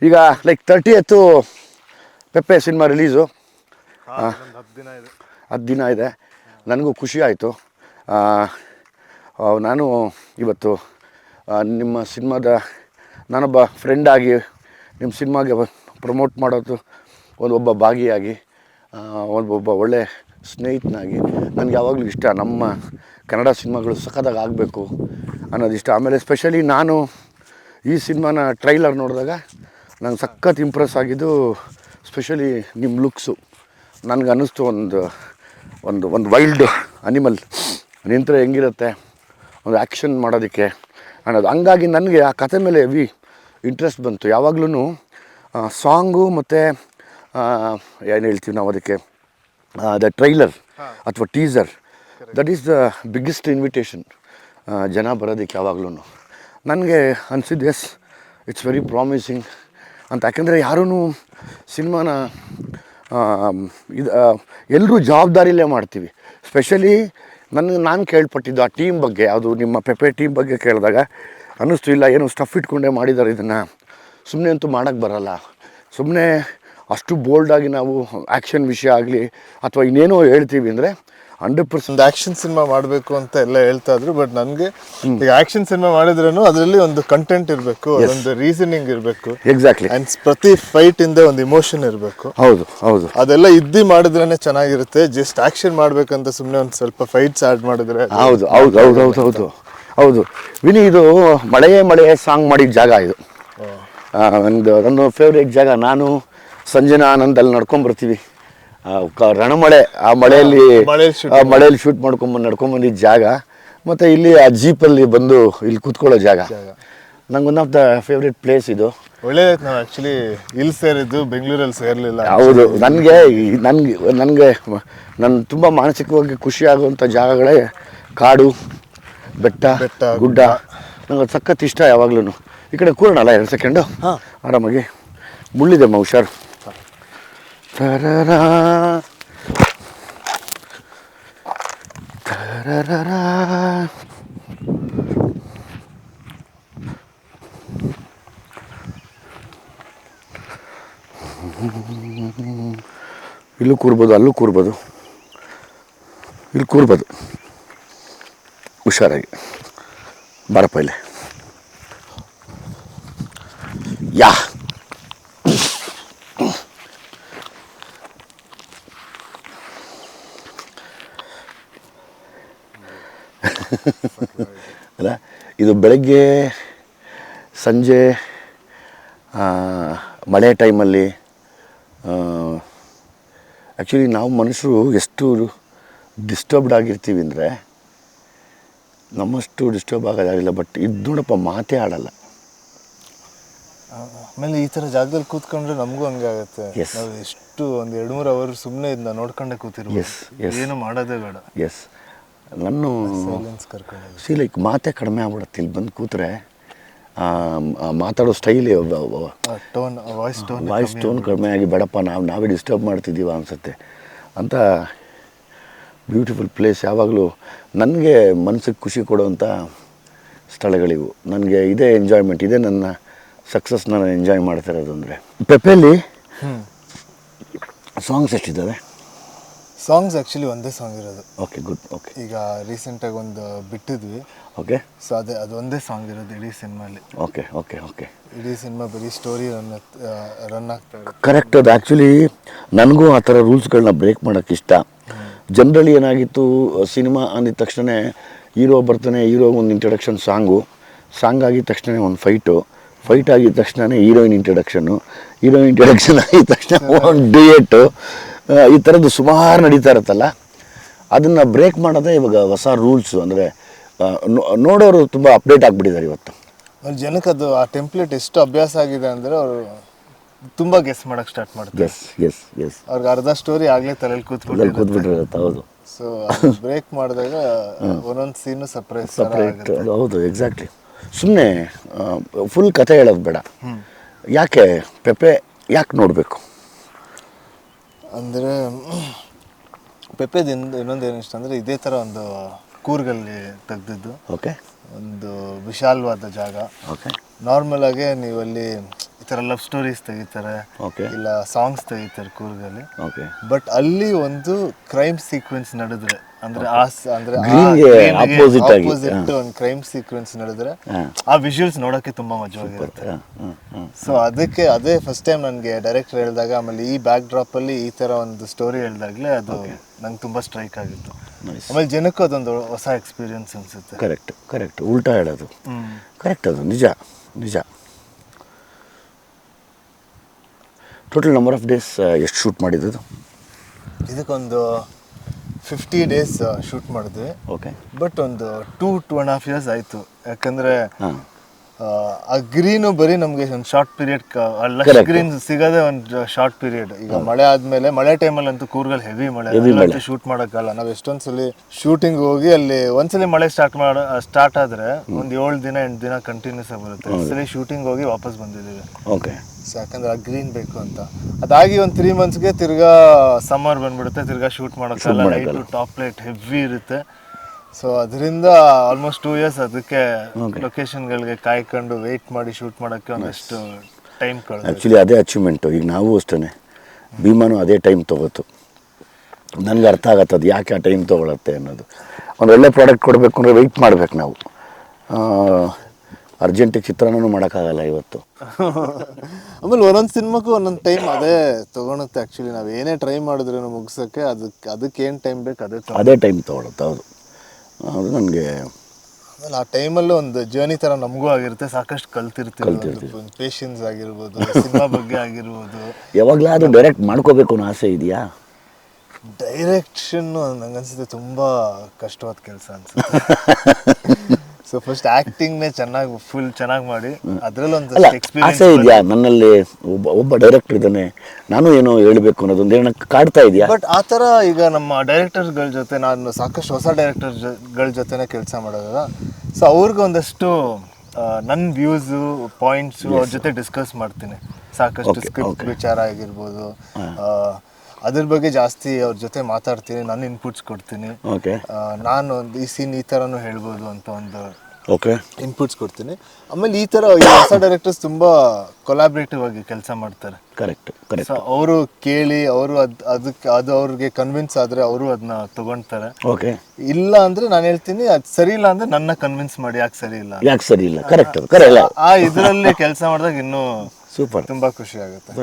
ಈಗ like 30th ಪೆಪ್ಪೆ cinema release. 10 ದಿನ ಇದೆ. ನನಗೂ ಖುಷಿ ಆಯಿತು. ನಾನು ಇವತ್ತು ನಿಮ್ಮ ಸಿನಿಮಾದ ನಾನೊಬ್ಬ ಫ್ರೆಂಡಾಗಿ ನಿಮ್ಮ ಸಿನಿಮಾಗೆ ಪ್ರಮೋಟ್ ಮಾಡೋದು ಒಬ್ಬ ಭಾಗಿಯಾಗಿ ಒಬ್ಬ ಒಳ್ಳೆ ಸ್ನೇಹಿತನಾಗಿ ನನಗೆ ಯಾವಾಗಲೂ ಇಷ್ಟ ನಮ್ಮ ಕನ್ನಡ ಸಿನಿಮಾಗಳು ಸಖತ್ತಾಗಿ ಆಗಬೇಕು ಅನ್ನೋದಿಷ್ಟ. ಆಮೇಲೆ ಸ್ಪೆಷಲಿ ನಾನು ಈ ಸಿನಿಮಾನ ಟ್ರೈಲರ್ ನೋಡಿದಾಗ ನಂಗೆ ಸಖತ್ ಇಂಪ್ರೆಸ್ ಆಗಿದ್ದು ಸ್ಪೆಷಲಿ ನಿಮ್ಮ ಲುಕ್ಸು. ನನಗೆ ಅನ್ನಿಸ್ತು ಒಂದು ವೈಲ್ಡ್ ಅನಿಮಲ್ ನಿಂತರೆ ಹೆಂಗಿರುತ್ತೆ ಒಂದು ಆ್ಯಕ್ಷನ್ ಮಾಡೋದಕ್ಕೆ ಅನ್ನೋದು. ಹಂಗಾಗಿ ನನಗೆ ಆ ಕಥೆ ಮೇಲೆ ಹೆವಿ ಇಂಟ್ರೆಸ್ಟ್ ಬಂತು. ಯಾವಾಗ್ಲೂ ಸಾಂಗು ಮತ್ತು ಏನು ಹೇಳ್ತೀವಿ ನಾವು ಅದಕ್ಕೆ ದ ಟ್ರೈಲರ್ ಅಥವಾ teaser, that is the biggest invitation ಜನ ಬರೋದಕ್ಕೆ. ಯಾವಾಗ್ಲೂ ನನಗೆ ಅನಿಸಿದ್ದು ಎಸ್ ಇಟ್ಸ್ ವೆರಿ ಪ್ರಾಮಿಸಿಂಗ್ ಅಂತ. ಯಾಕೆಂದರೆ ಯಾರೂ ಸಿನಿಮಾನ ಎಲ್ಲರೂ ಜವಾಬ್ದಾರಿಯಲ್ಲೇ ಮಾಡ್ತೀವಿ. ಸ್ಪೆಷಲಿ ನಾನು ಕೇಳ್ಪಟ್ಟಿದ್ದು ಆ ಟೀಮ್ ಬಗ್ಗೆ, ಅದು ನಿಮ್ಮ ಪೆಪ್ಪೆ ಟೀಮ್ ಬಗ್ಗೆ ಕೇಳಿದಾಗ ಅನ್ನಿಸ್ತು ಇಲ್ಲ ಏನೋ ಸ್ಟಫ್ ಇಟ್ಕೊಂಡೇ ಮಾಡಿದ್ದಾರೆ ಇದನ್ನು, ಸುಮ್ಮನೆ ಅಂತೂ ಮಾಡೋಕ್ಕೆ ಬರೋಲ್ಲ. ಸುಮ್ಮನೆ ಅಷ್ಟು ಬೋಲ್ಡಾಗಿ ನಾವು ಆ್ಯಕ್ಷನ್ ವಿಷಯ ಆಗಲಿ ಅಥವಾ ಇನ್ನೇನೋ ಹೇಳ್ತೀವಿ ಅಂದರೆ 100% ಆ್ಯಕ್ಷನ್ ಸಿನಿಮಾ ಮಾಡಬೇಕು ಅಂತ ಎಲ್ಲ ಹೇಳ್ತಾ ಇದ್ರು. ಬಟ್ ನನಗೆ ಈಗ ಆ್ಯಕ್ಷನ್ ಸಿನಿಮಾ ಮಾಡಿದ್ರೂ ಅದರಲ್ಲಿ ಒಂದು ಕಂಟೆಂಟ್ ಇರಬೇಕು, ಒಂದು ರೀಸನಿಂಗ್ ಇರಬೇಕು. ಎಕ್ಸಾಕ್ಟ್ಲಿ. ಆ್ಯಂಡ್ ಪ್ರತಿ ಫೈಟ್ ಇಂದ ಒಂದು ಇಮೋಷನ್ ಇರಬೇಕು. ಹೌದು ಅದೆಲ್ಲ ಮಾಡಿದ್ರೇ ಚೆನ್ನಾಗಿರುತ್ತೆ. ಜಸ್ಟ್ ಆ್ಯಕ್ಷನ್ ಮಾಡಬೇಕಂತ ಸುಮ್ಮನೆ ಒಂದು ಸ್ವಲ್ಪ ಫೈಟ್ಸ್ ಆ್ಯಡ್ ಮಾಡಿದ್ರೆ ಹೌದು. ವಿನಿ, ಇದು ಮಳೆಯೇ ಸಾಂಗ್ ಮಾಡಿದ ಜಾಗ ಇದು. ನನ್ನ ಫೇವ್ರೇಟ್ ಜಾಗ. ನಾನು ಸಂಜನಾ ಆನಂದಲ್ಲಿ ನಡ್ಕೊಂಬರ್ತೀವಿ. ರಣಮಳೆ, ಆ ಮಳೆಯಲ್ಲಿ ಶೂಟ್ ನಡ್ಕೊಂಬಂದಿದ್ದ ಜಾಗ. ಮತ್ತು ಇಲ್ಲಿ ಆ ಜೀಪಲ್ಲಿ ಬಂದು ಇಲ್ಲಿ ಕೂತ್ಕೊಳ್ಳೋ ಜಾಗ. ನಂಗೆ one of the favourite place ಇದು. ಒಳ್ಳೆಯದು. ನಾವು ಆ್ಯಕ್ಚುಲಿ ಇಲ್ಲಿ ಸೇರಿದ್ದು, ಬೆಂಗಳೂರಲ್ಲಿ ಸೇರಲಿಲ್ಲ. ಹೌದು. ನನಗೆ ನನ್ನ ತುಂಬ ಮಾನಸಿಕವಾಗಿ ಖುಷಿ ಆಗುವಂಥ ಜಾಗಗಳೇ ಕಾಡು, ಬೆಟ್ಟ, ಗುಡ್ಡ. ನಂಗೆ ಸಖತ್ ಇಷ್ಟ ಯಾವಾಗ್ಲೂ. ಈ ಕಡೆ ಕೂರೋಣಲ್ಲ 2 ಸೆಕೆಂಡು ಆರಾಮಾಗಿ. ಮುಳ್ಳಿದೆ ಹುಷಾರು. ತರರಾ ತರರಾ ಇಲ್ಲೂ ಕೂರ್ಬೋದು, ಅಲ್ಲೂ ಕೂರ್ಬೋದು, ಇಲ್ಲಿ ಕೂರ್ಬೋದು ಹುಷಾರಾಗಿ. ಬಾರಪ್ಪ ಇಲ್ಲಿ. ಯಾ ಅಲ್ಲ, ಇದು ಬೆಳಗ್ಗೆ ಸಂಜೆ ಮಳೆ ಟೈಮಲ್ಲಿ ಆ್ಯಕ್ಚುಲಿ ನಾವು ಮನುಷ್ಯರು ಎಷ್ಟು ಡಿಸ್ಟರ್ಬ್ಡ್ ಆಗಿರ್ತೀವಿ ಅಂದರೆ ನಮ್ಮಷ್ಟು ಡಿಸ್ಟರ್ಬ್ ಆಗೋದಾಗಿಲ್ಲ. ಬಟ್ ಇದು ನೋಡಪ್ಪ, ಮಾತೇ ಆಡಲ್ಲ. ಆಮೇಲೆ ಈ ಥರ ಜಾಗದಲ್ಲಿ ಕೂತ್ಕೊಂಡ್ರೆ ನಮಗೂ ಹಂಗೆ ಆಗುತ್ತೆ. ನಾವು ಎಷ್ಟು ಒಂದು 2-3 ಅವರ್ ಸುಮ್ಮನೆ ಇದನ್ನ ನೋಡ್ಕೊಂಡೆ ಕೂತಿರ್ಬೋದು. ಏನು ಮಾಡೋದೇ ಬೇಡ. ಎಸ್. ನಾನು ಲೈಕ್ ಮಾತೇ ಕಡಿಮೆ ಆಗ್ಬಿಡುತ್ತೆ ಇಲ್ಲಿ ಬಂದು ಕೂತ್ರೆ. ಮಾತಾಡೋ ಸ್ಟೈಲ್, ವಾಯ್ಸ್ ಟೋನ್ ಕಡಿಮೆ ಆಗಿ ಬೇಡಪ್ಪ ನಾವೇ ಡಿಸ್ಟರ್ಬ್ ಮಾಡ್ತಿದ್ದೀವ ಅನಿಸುತ್ತೆ ಅಂತ. Beautiful place. ಯಾವಾಗಲೂ ನನಗೆ ಮನಸ್ಸಿಗೆ ಖುಷಿ ಕೊಡುವಂಥ ಸ್ಥಳಗಳಿವು. ನನಗೆ ಇದೇ ಎಂಜಾಯ್ಮೆಂಟ್, ಇದೇ ನನ್ನ ಸಕ್ಸಸ್. ನಾನು ಎಂಜಾಯ್ ಮಾಡ್ತಿರೋದು ಅಂದರೆ ಪೆಪ್ಪೆಯಲ್ಲಿ ಸಾಂಗ್ಸ್ ಎಷ್ಟಿದ್ದಾವೆ? ಸಾಂಗ್ಸ್ ಆ್ಯಕ್ಚುಲಿ ಒಂದೇ ಸಾಂಗ್ ಇರೋದು. Okay, good. ಓಕೆ. ಈಗ ರೀಸೆಂಟಾಗಿ ಒಂದು ಬಿಟ್ಟಿದ್ವಿ. ಓಕೆ. ಸೊ ಅದು ಒಂದೇ ಸಾಂಗ್ ಇರೋದು ಇಡೀ ಸಿನಿಮಾಲಿ. ಓಕೆ. ಇಡೀ ಸಿನಿಮಾ ಬರೀ ಸ್ಟೋರಿ ರನ್ ಆಗ್ತಾ ಇರುತ್ತೆ. ಕರೆಕ್ಟ್. ಅದು ಆ್ಯಕ್ಚುಲಿ ನನಗೂ ಆ ಥರ ರೂಲ್ಸ್ಗಳನ್ನ ಬ್ರೇಕ್ ಮಾಡೋಕ್ಕೆ ಇಷ್ಟ. ಜನರಲಿ ಏನಾಗಿತ್ತು, ಸಿನಿಮಾ ಅಂದಿದ ತಕ್ಷಣ ಹೀರೋ ಬರ್ತಾನೆ, ಹೀರೋಗೆ ಒಂದು ಇಂಟ್ರಡಕ್ಷನ್ ಸಾಂಗ್ ಆಗಿದ ತಕ್ಷಣ ಒಂದು ಫೈಟ್ ಆಗಿದ ತಕ್ಷಣ ಹೀರೋಯಿನ್ ಇಂಟ್ರಡಕ್ಷನ್ನು ಆಗಿದ ತಕ್ಷಣ ಒಂದು ಡ್ಯೂಯೆಟ್ಟು. ಈ ಥರದ್ದು ಸುಮಾರು ನಡೀತಾ ಇರುತ್ತಲ್ಲ, ಅದನ್ನು ಬ್ರೇಕ್ ಮಾಡೋದೇ ಇವಾಗ ಹೊಸ ರೂಲ್ಸು. ಅಂದರೆ ನೋಡೋರು ತುಂಬ ಅಪ್ಡೇಟ್ ಆಗಿಬಿಟ್ಟಿದ್ದಾರೆ ಇವತ್ತು. ಅವ್ರ ಜನಕ್ಕೆ ಅದು ಆ ಟೆಂಪ್ಲೇಟ್ ಎಷ್ಟು ಅಭ್ಯಾಸ ಆಗಿದೆ ಅಂದರೆ ಅವರು ತುಂಬ ಗೆಸ್ ಮಾಡೋಕ್ಕೆ ಸ್ಟಾರ್ಟ್ ಮಾಡ್ತಾರೆ. ಎಸ್. ಅವ್ರಿಗೆ ಅರ್ಧ ಸ್ಟೋರಿ ಆಗಲೇ ತಲೆಯಲ್ಲಿ ಕೂತ್ಬಿಟ್ಟಿರುತ್ತೆ. ಹೌದು. ಸೊ ಬ್ರೇಕ್ ಮಾಡಿದಾಗ ಒಂದೊಂದು ಸೀನು ಸಪ್ರೇಟ್. ಹೌದು, ಎಕ್ಸಾಕ್ಟ್ಲಿ. ಸುಮ್ಮನೆ ಫುಲ್ ಕಥೆ ಹೇಳೋದು ಬೇಡ. ಯಾಕೆ ಪೆಪ್ಪೆ ನೋಡಬೇಕು ಅಂದರೆ, ಪೆಪ್ಪೆದಿಂದ ಇನ್ನೊಂದು ಏನು ಇಷ್ಟ ಅಂದರೆ ಇದೇ ಥರ ಒಂದು ಕೂರ್ಗಲ್ಲಿ ತೆಗೆದಿದ್ದು. ಓಕೆ. ಒಂದು ವಿಶಾಲವಾದ ಜಾಗ. ಓಕೆ. ನಾರ್ಮಲಾಗೆ ನೀವಲ್ಲಿ ಈ ಥರ ಲವ್ ಸ್ಟೋರೀಸ್ ತೆಗಿತಾರೆ, ಓಕೆ ಇಲ್ಲ ಸಾಂಗ್ಸ್ ತೆಗಿತಾರೆ ಕೂರ್ಗಲ್ಲಿ. ಓಕೆ ಬಟ್ ಅಲ್ಲಿ ಒಂದು ಕ್ರೈಮ್ ಸೀಕ್ವೆನ್ಸ್ ನಡೆದ್ರೆ ಅಂದ್ರೆ Greenಗೆ opposite ಆಗಿ, ಒಂದು ಕ್ರೈಮ್ ಸೀಕ್ವೆನ್ಸ್ ನಡೆದ್ರೆ ಹಾಂ ಆ ವಿಜುವಲ್ಸ್ ನೋಡೋಕ್ಕೆ ತುಂಬಾ ಮಜವಾಗಿರುತ್ತೆ. ಹಾಂ ಹಾಂ ಹಾಂ ಸೊ ಅದೇ ಫಸ್ಟ್ ಟೈಮ್ ನನಗೆ ಡೈರೆಕ್ಟರ್ ಹೇಳಿದಾಗ, ಆಮೇಲೆ ಈ ಬ್ಯಾಕ್ ಡ್ರಾಪ್ ಅಲ್ಲಿ ಈ ತರ ಒಂದು ಸ್ಟೋರಿ ಹೇಳಿದಾಗಲೇ ಅದು ನಂಗೆ ತುಂಬಾ ಸ್ಟ್ರೈಕ್ ಆಗಿತ್ತು. ನೈಸ್. ಆಮೇಲೆ ಜನಕ್ಕೂ ಅದೊಂದು ಹೊಸ ಎಕ್ಸ್ಪೀರಿಯನ್ಸ್ ಅನ್ಸುತ್ತೆ. ಕರೆಕ್ಟ್ ಉಲ್ಟಾ ಹೇಳೋದು ಕರೆಕ್ಟ್, ಅದು ನಿಜ. ಟೋಟಲ್ ನಂಬರ್ ಆಫ್ ಡೇಸ್ ಎಷ್ಟು ಶೂಟ್ ಮಾಡಿದ್ದು? ಇದಕ್ಕೊಂದು 50 days ಶೂಟ್ ಮಾಡಿದ್ವಿ. ಓಕೆ. ಬಟ್ ಒಂದು 2.5 years ಆಯಿತು. ಯಾಕಂದರೆ ಹಾಂ ಆ ಗ್ರೀನು ಬರೀ ನಮಗೆ ಒಂದು ಶಾರ್ಟ್ ಪೀರಿಯಡ್, ಗ್ರೀನ್ ಸಿಗೋದೇ ಒಂದು ಶಾರ್ಟ್ ಪೀರಿಯಡ್. ಈಗ ಮಳೆ ಆದಮೇಲೆ, ಮಳೆ ಟೈಮಲ್ಲಿ ಅಂತೂ ಕೂರ್ಗಲ್ಲಿ ಹೆವಿ ಮಳೆ, ಶೂಟ್ ಮಾಡೋಕ್ಕಲ್ಲ. ನಾವು ಎಷ್ಟೊಂದ್ಸಲಿ ಶೂಟಿಂಗ್ ಹೋಗಿ ಅಲ್ಲಿ ಒಂದ್ಸಲಿ ಮಳೆ ಸ್ಟಾರ್ಟ್ ಆದರೆ ಒಂದು 7 ದಿನ 8 ದಿನ ಕಂಟಿನ್ಯೂಸ್ ಆಗಿ ಬರುತ್ತೆ. ಒಂದ್ಸಲಿ ಶೂಟಿಂಗ್ ಹೋಗಿ ವಾಪಸ್ ಬಂದಿದ್ದೀವಿ. ಓಕೆ. ಸೊ ಯಾಕಂದ್ರೆ ಆ ಗ್ರೀನ್ ಬೇಕು ಅಂತ. ಅದಾಗಿ ಒಂದು 3 monthsಗೆ ತಿರ್ಗಾ ಸಮ್ಮರ್ ಬಂದ್ಬಿಡುತ್ತೆ, ತಿರ್ಗಾ ಶೂಟ್ ಮಾಡೋಕ್ಕಲ್ಲ. ಲೈಟು ಟಾಪ್ ಲೈಟ್ ಹೆವಿ ಇರುತ್ತೆ. ಸೊ ಅದರಿಂದ ಆಲ್ಮೋಸ್ಟ್ 2 years ಅದಕ್ಕೆ ಲೊಕೇಶನ್ಗಳಿಗೆ ಕಾಯ್ಕೊಂಡು ವೆಯ್ಟ್ ಮಾಡಿ ಶೂಟ್ ಮಾಡೋಕ್ಕೆ ಒಂದಷ್ಟು ಟೈಮ್ ಕಳೆದು. ಆ್ಯಕ್ಚುಲಿ ಅದೇ ಅಚೀವ್ಮೆಂಟು. ಈಗ ನಾವು ಅಷ್ಟೇ, ಭೀಮಾನು ಅದೇ ಟೈಮ್ ತೊಗೋತು. ನನಗೆ ಅರ್ಥ ಆಗತ್ತೆ ಅದು ಯಾಕೆ ಆ ಟೈಮ್ ತೊಗೊಳತ್ತೆ ಅನ್ನೋದು. ಒಂದು ಒಳ್ಳೆ ಪ್ರಾಡಕ್ಟ್ ಕೊಡಬೇಕು ಅಂದರೆ ವೆಯ್ಟ್ ಮಾಡ್ಬೇಕು ನಾವು. ಅರ್ಜೆಂಟಿಗೆ ಚಿತ್ರಾನ್ನೂ ಮಾಡೋಕ್ಕಾಗಲ್ಲ ಇವತ್ತು. ಆಮೇಲೆ ಒಂದೊಂದು ಸಿನಿಮಾಕ್ಕೂ ಒಂದೊಂದು ಟೈಮ್ ಅದೇ ತೊಗೊಳುತ್ತೆ. ಆ್ಯಕ್ಚುಲಿ ನಾವು ಏನೇ ಟ್ರೈ ಮಾಡಿದ್ರೂ ಮುಗಿಸೋಕ್ಕೆ ಅದಕ್ಕೆ ಏನು ಟೈಮ್ ಬೇಕು ಅದೇ ಟೈಮ್ ತೊಗೊಳುತ್ತೆ. ಹೌದು, ಅದು ನನಗೆ ಆಮೇಲೆ ಆ ಟೈಮಲ್ಲೂ ಒಂದು ಜರ್ನಿ ಥರ ನಮಗೂ ಆಗಿರುತ್ತೆ. ಸಾಕಷ್ಟು ಕಲ್ತಿರ್ತೀವಿ. ಪೇಷನ್ಸ್ ಆಗಿರ್ಬೋದು, ಸಿನಿಮಾ ಬಗ್ಗೆ ಆಗಿರ್ಬೋದು. ಯಾವಾಗಲಾದರೂ ಡೈರೆಕ್ಟ್ ಮಾಡ್ಕೋಬೇಕು ಅನ್ನೋ ಆಸೆ ಇದೆಯಾ? ಡೈರೆಕ್ಷನ್ನು ನಂಗನ್ಸುತ್ತೆ ತುಂಬ ಕಷ್ಟವಾದ ಕೆಲಸ ಅನ್ಸುತ್ತೆ. ಸೊ ಫಸ್ಟ್ ಆ್ಯಕ್ಟಿಂಗ್ನೇ ಚೆನ್ನಾಗಿ ಮಾಡಿ ಅದರಲ್ಲೊಂದು ಎಕ್ಸ್ಪೀರಿಯನ್ಸ್ ಆಸೆ ಇದೆಯಾ ನನ್ನಲ್ಲಿ? ಒಬ್ಬ ಡೈರೆಕ್ಟರ್ ಇದ್ದಾನೆ, ನಾನು ಏನೋ ಹೇಳಬೇಕು ಅನ್ನೋದೊಂದು ಏನೋ ಕಾಡ್ತಾ ಇದೆಯಾ? ಬಟ್ ಆ ಥರ ಈಗ ನಮ್ಮ ಡೈರೆಕ್ಟರ್ಸ್ಗಳ ಜೊತೆ ನಾನು ಸಾಕಷ್ಟು ಹೊಸ ಡೈರೆಕ್ಟರ್ಗಳ ಜೊತೆನೇ ಕೆಲಸ ಮಾಡೋದಲ್ಲ. ಸೊ ಅವ್ರಿಗೊಂದಷ್ಟು ನನ್ನ ವ್ಯೂಸು ಪಾಯಿಂಟ್ಸು ಅವ್ರ ಜೊತೆ ಡಿಸ್ಕಸ್ ಮಾಡ್ತೀನಿ. ಸಾಕಷ್ಟು ಸ್ಕ್ರಿಪ್ಟ್ ವಿಚಾರ ಆಗಿರ್ಬೋದು, ಅದ್ರ ಬಗ್ಗೆ ಜಾಸ್ತಿ ಅವ್ರ ಜೊತೆ ಮಾತಾಡ್ತೀನಿ. ನಾನು ಇನ್ಪುಟ್ಸ್ ಕೊಡ್ತೀನಿ. ನಾನು ಒಂದು ಈ ಸೀನ್ ಈ ಥರನೂ ಹೇಳ್ಬೋದು ಅಂತ ಒಂದು ಇನ್ಪುಟ್ಸ್ ಕೊಡ್ತೀನಿ. ಆಮೇಲೆ ಈ ಥರ ಹೊಸ ಡೈರೆಕ್ಟರ್ಸ್ ತುಂಬ ಕೊಲಾಬ್ರೇಟಿವ್ ಆಗಿ ಕೆಲಸ ಮಾಡ್ತಾರೆ. ಕರೆಕ್ಟ್. ಸೊ ಅವರು ಕೇಳಿ ಅದು ಅವ್ರಿಗೆ ಕನ್ವಿನ್ಸ್ ಆದರೆ ಅವರು ಅದನ್ನ ತಗೊಳ್ತಾರೆ. ಇಲ್ಲ ಅಂದರೆ ನಾನು ಹೇಳ್ತೀನಿ ಅದು ಸರಿ ಇಲ್ಲ ಅಂದರೆ ನನ್ನ ಕನ್ವಿನ್ಸ್ ಮಾಡಿ ಯಾಕೆ ಸರಿ ಇಲ್ಲ. ಕರೆಕ್ಟ್. ಆ ಇದರಲ್ಲಿ ಕೆಲಸ ಮಾಡಿದಾಗ ಇನ್ನೂ ಸೂಪರ್, ತುಂಬ ಖುಷಿ ಆಗುತ್ತೆ.